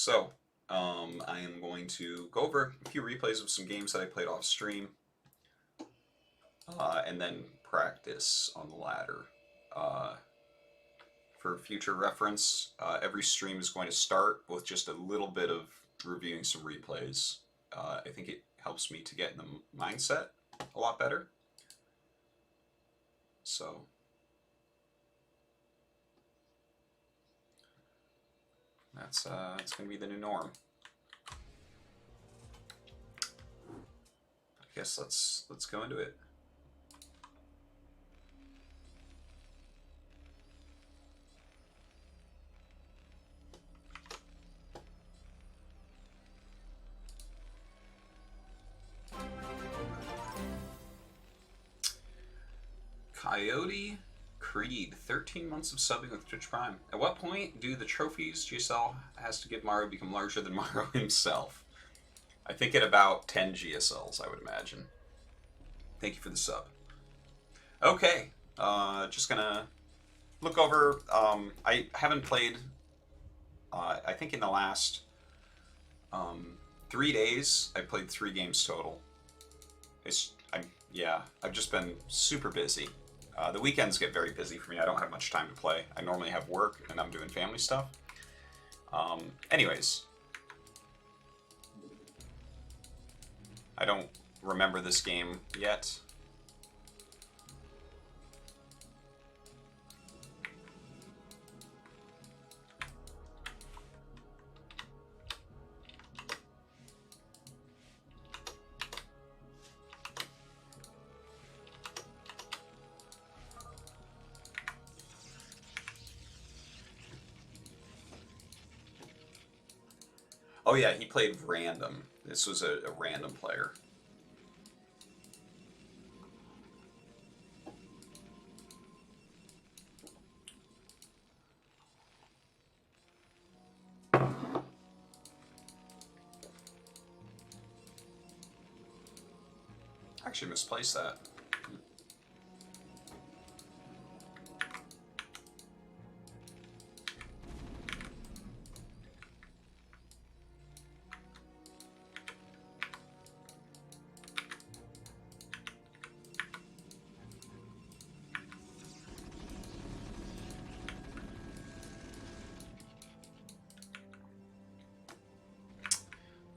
So, I am going to go over a few replays of some games that I played off stream, and then practice on the ladder. For future reference, every stream is going to start with just a little bit of reviewing some replays. I think it helps me to get in the mindset a lot better. So, that's going to be the new norm. I guess let's go into it. Coyote Creed, 13 months of subbing with Twitch Prime. At what point do the trophies GSL has to give Mario become larger than Mario himself? I think at about 10 GSLs, I would imagine. Thank you for the sub. Okay, just gonna look over. I haven't played, I think in the last 3 days, I played 3 games total. I've just been super busy. The weekends get very busy for me. I don't have much time to play. I normally have work and I'm doing family stuff. Anyways. I don't remember this game yet. Oh yeah, he played random. This was a random player. Actually misplaced that.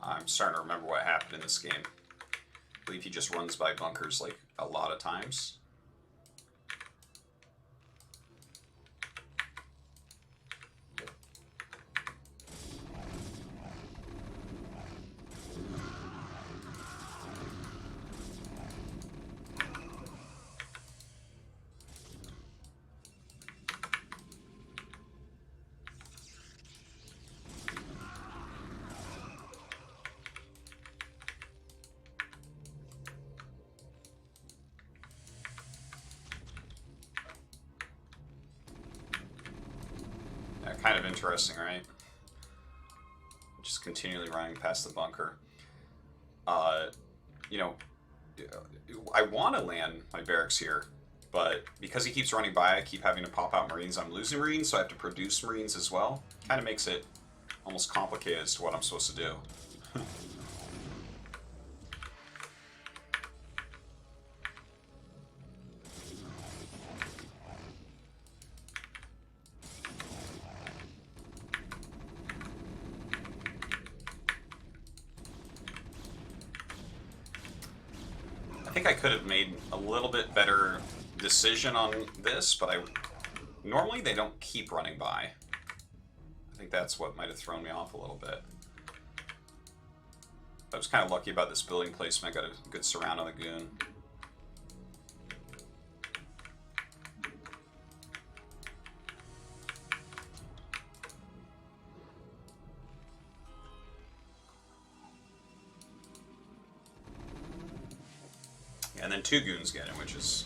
I'm starting to remember what happened in this game. I believe he just runs by bunkers like a lot of times. Kind of interesting, right? Just continually running past the bunker. You know, I want to land my barracks here, but because he keeps running by, I keep having to pop out Marines. I'm losing Marines, so I have to produce Marines as well. Kind of makes it almost complicated as to what I'm supposed to do. I think I could have made a little bit better decision on this, but normally they don't keep running by. I think that's what might have thrown me off a little bit. I was kind of lucky about this building placement. I got a good surround on the goon. And then 2 goons get him, which is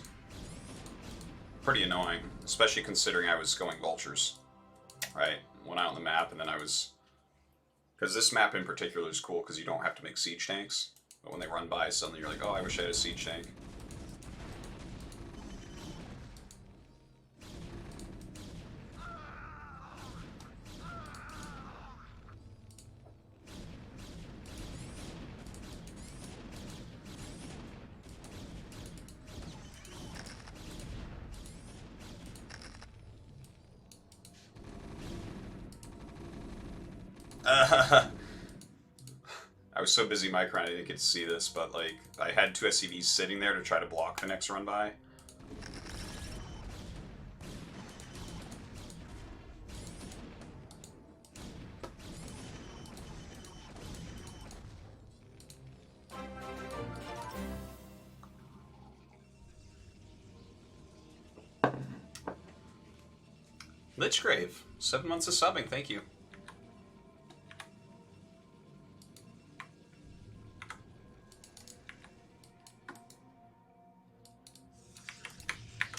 pretty annoying, especially considering I was going vultures, right? Went out on the map, and then I was... Because this map in particular is cool because you don't have to make siege tanks, but when they run by, suddenly you're like, oh, I wish I had a siege tank. I was so busy microing I didn't get to see this, but like I had 2 SCVs sitting there to try to block the next run by. Lichgrave, 7 months of subbing, thank you.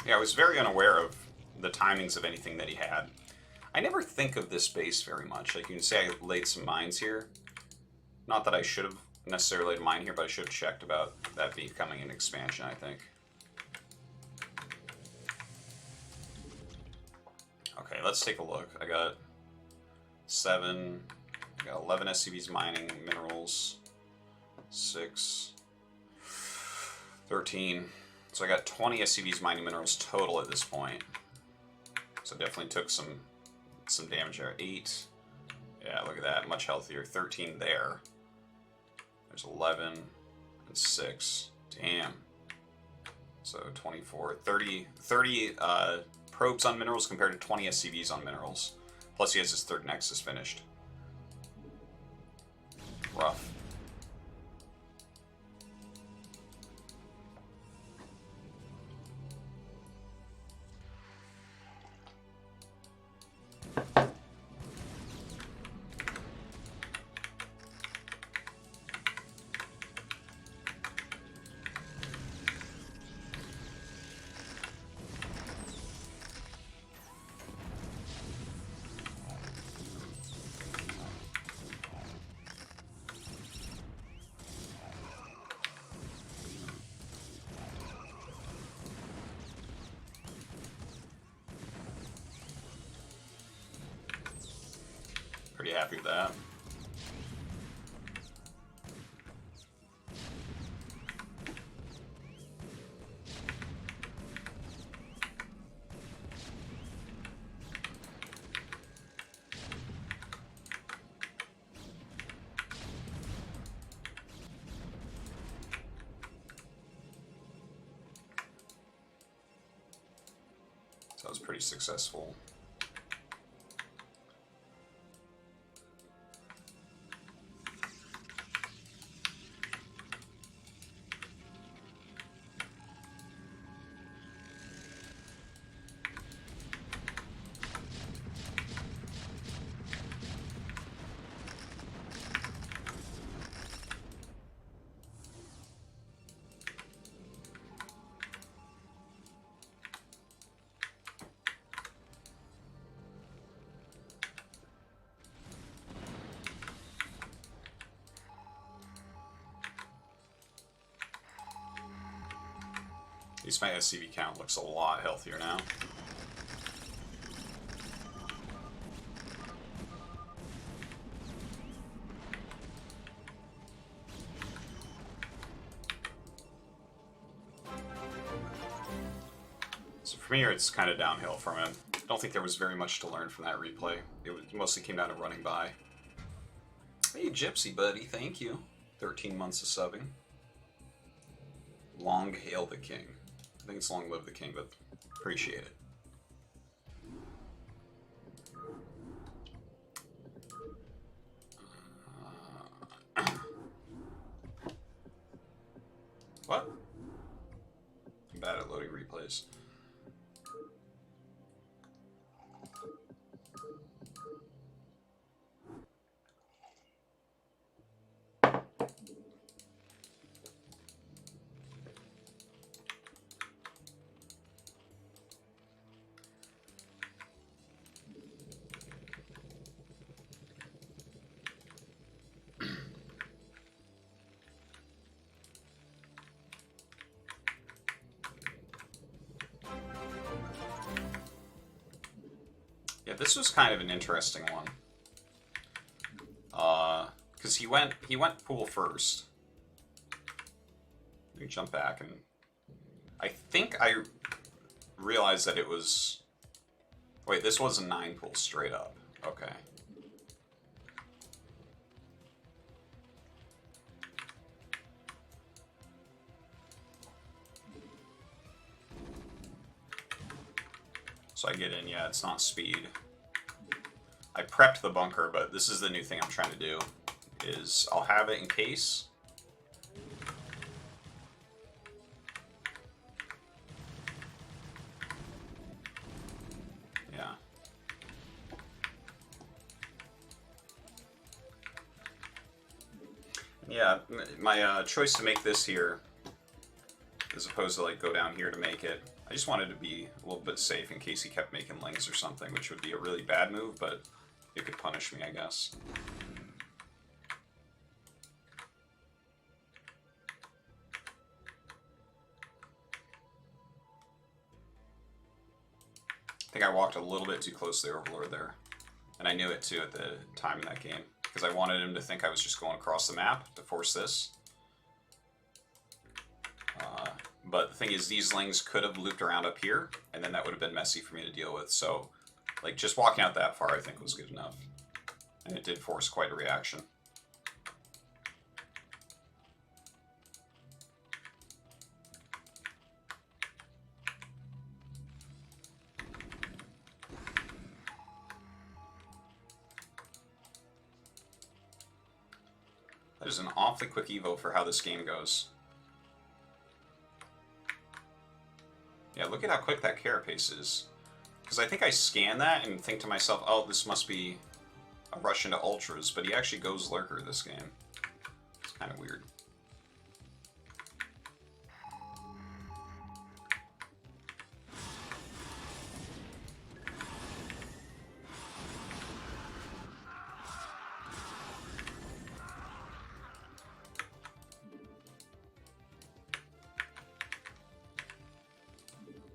Yeah, I was very unaware of the timings of anything that he had. I never think of this base very much. Like, you can say I laid some mines here. Not that I should have necessarily laid a mine here, but I should have checked about that becoming an expansion, I think. Okay, let's take a look. I got 7, I got 11 SCVs mining minerals, 6, 13. So I got 20 SCVs mining minerals total at this point. So definitely took some damage there. 8. Yeah, look at that. Much healthier. 13 there. There's 11 and 6. Damn. So 24. 30 probes on minerals compared to 20 SCVs on minerals. Plus he has his 3rd Nexus finished. Rough. Pretty happy with that. So that was pretty successful. At least my SCV count looks a lot healthier now. So from here, it's kind of downhill from him. I don't think there was very much to learn from that replay. It mostly came down to running by. Hey, Gypsy Buddy, thank you. 13 months of subbing. Long hail the king. I think it's long live the king, but appreciate it. What? I'm bad at loading replays. Yeah, this was kind of an interesting one. Because he went pool first. Let me jump back, and I think I realized that it was... Wait, this was a 9 pool straight up. Okay. So I get in, yeah, it's not speed. I prepped the bunker, but this is the new thing I'm trying to do, is I'll have it in case. Yeah. Yeah, my choice to make this here, as opposed to like go down here to make it, I just wanted to be a little bit safe in case he kept making lings or something, which would be a really bad move, but it could punish me, I guess. I think I walked a little bit too close to the Overlord there. And I knew it too at the time in that game, because I wanted him to think I was just going across the map to force this. But the thing is, these lings could have looped around up here, and then that would have been messy for me to deal with. So, like, just walking out that far I think was good enough. And it did force quite a reaction. That is an awfully quick evo for how this game goes. Yeah, look at how quick that carapace is. Because I think I scan that and think to myself, oh, this must be a rush into ultras, but he actually goes Lurker this game. It's kind of weird.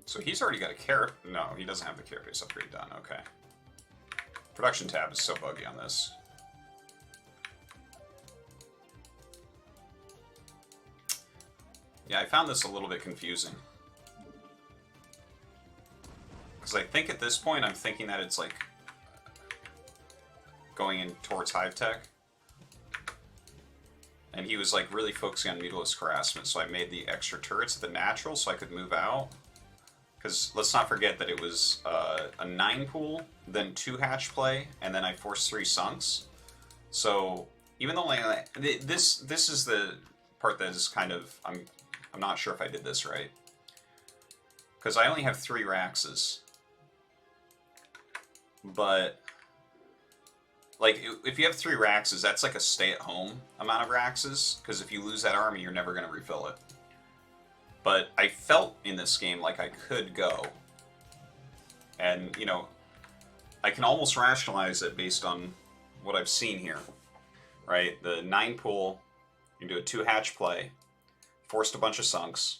So he's already got a carrot. No, he doesn't have the carapace upgrade done. Okay. Production tab is so buggy on this. Yeah, I found this a little bit confusing. Because I think at this point I'm thinking that it's like going in towards Hive Tech. And he was like really focusing on Mutilous Harassment, so I made the extra turrets the natural so I could move out. Because let's not forget that it was a 9 pool, then 2 hatch play, and then I forced 3 sunks. So even though this is the part that is kind of I'm not sure if I did this right. Because I only have 3 Raxes. But like if you have 3 Raxes, that's like a stay-at-home amount of Raxes. Because if you lose that army, you're never going to refill it. But I felt in this game like I could go. And, you know, I can almost rationalize it based on what I've seen here. Right? The 9 pool, you do a 2 hatch play, forced a bunch of sunks.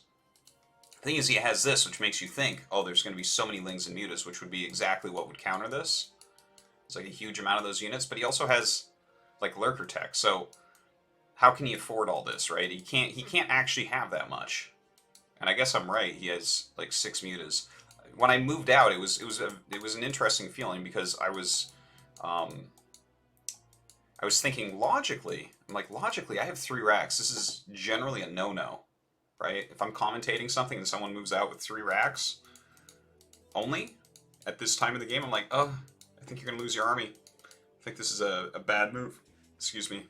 The thing is, he has this, which makes you think, oh, there's going to be so many Lings and Mutas, which would be exactly what would counter this. It's like a huge amount of those units, but he also has, like, Lurker tech. So, how can he afford all this, right? He can't actually have that much. And I guess I'm right. He has like 6 mutas. When I moved out, it was an interesting feeling because I was thinking logically. I'm like, logically, I have 3 racks. This is generally a no-no, right? If I'm commentating something and someone moves out with 3 racks only at this time of the game, I'm like, oh, I think you're gonna lose your army. I think this is a bad move. Excuse me.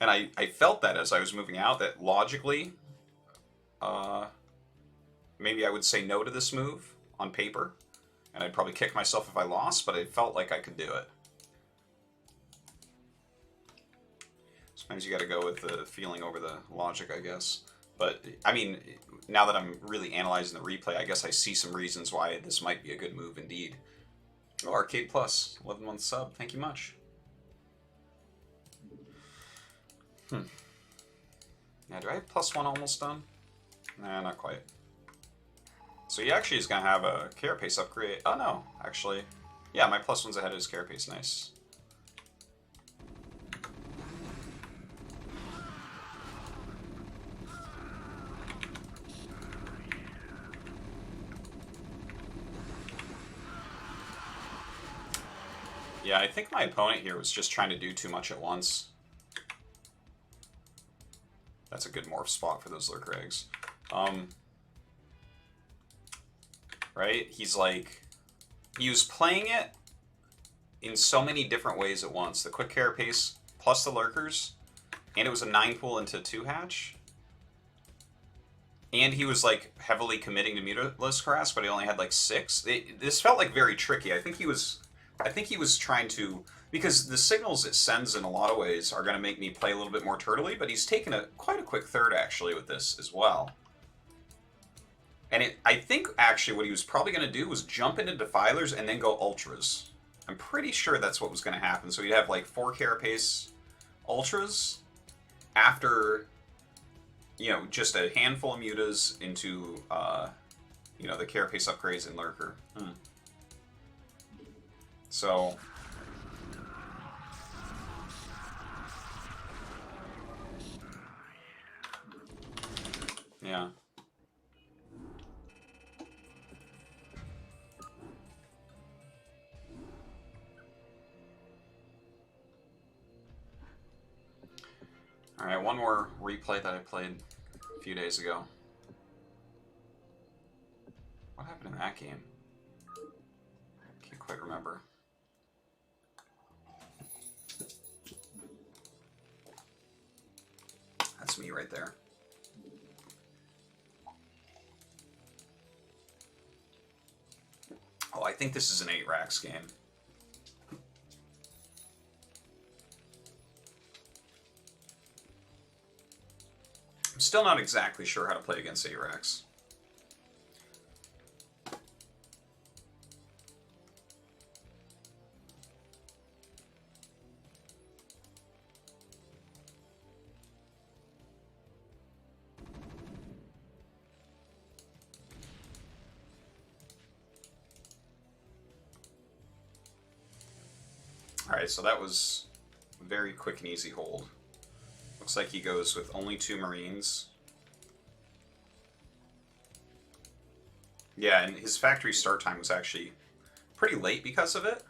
And I felt that as I was moving out, that logically. Maybe I would say no to this move on paper, and I'd probably kick myself if I lost, but I felt like I could do it. Sometimes you gotta go with the feeling over the logic, I guess. But, I mean, now that I'm really analyzing the replay, I guess I see some reasons why this might be a good move indeed. Oh, Arcade Plus, 11-month sub, thank you much. Now, do I have +1 almost done? Nah, not quite. So he actually is going to have a carapace upgrade. Oh no, actually. Yeah, my +1's ahead of his carapace, nice. Yeah, I think my opponent here was just trying to do too much at once. That's a good morph spot for those Lurker eggs. right? He's like, he was playing it in so many different ways at once. The quick carapace plus the lurkers, and it was a 9 pool into 2 hatch. And he was like heavily committing to mutalist harass, but he only had like 6. This felt like very tricky. I think he was trying to, because the signals it sends in a lot of ways are going to make me play a little bit more turtley, but he's taken quite a quick third actually with this as well. And I think actually what he was probably going to do was jump into defilers and then go ultras. I'm pretty sure that's what was going to happen. So he'd have like 4 carapace ultras after, you know, just a handful of mutas into, you know, the carapace upgrades in Lurker. So, yeah. Alright, one more replay that I played a few days ago. What happened in that game? Can't quite remember. That's me right there. Oh, I think this is an 8 racks game. I'm still not exactly sure how to play against 8 racks. Alright, so that was a very quick and easy hold. Looks like he goes with only 2 Marines. Yeah, and his factory start time was actually pretty late because of it.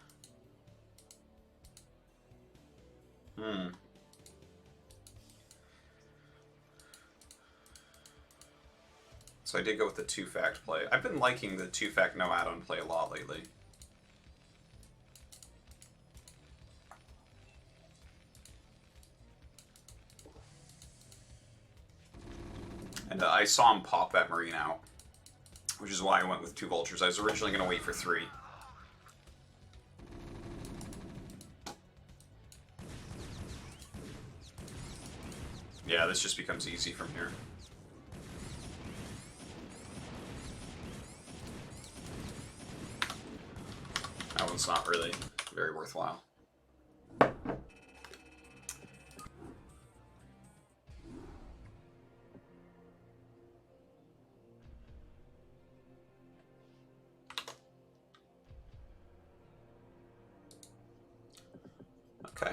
So I did go with the 2-fact play. I've been liking the 2-fact no add-on play a lot lately. And I saw him pop that Marine out, which is why I went with 2 Vultures. I was originally going to wait for 3. Yeah, this just becomes easy from here. That one's not really very worthwhile. Okay,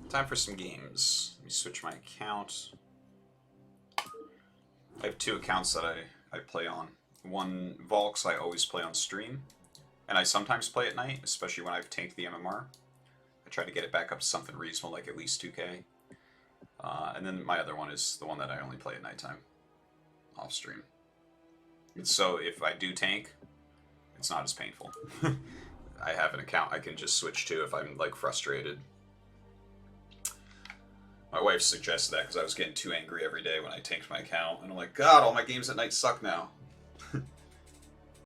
time for some games. Let me switch my account. I have 2 accounts that I play on. One, Volks, I always play on stream. And I sometimes play at night, especially when I've tanked the MMR. I try to get it back up to something reasonable, like at least 2k. And then my other one is the one that I only play at nighttime, off stream. And so if I do tank, it's not as painful. I have an account I can just switch to if I'm like frustrated. My wife suggested that because I was getting too angry every day when I tanked my account. And I'm like, God, all my games at night suck now.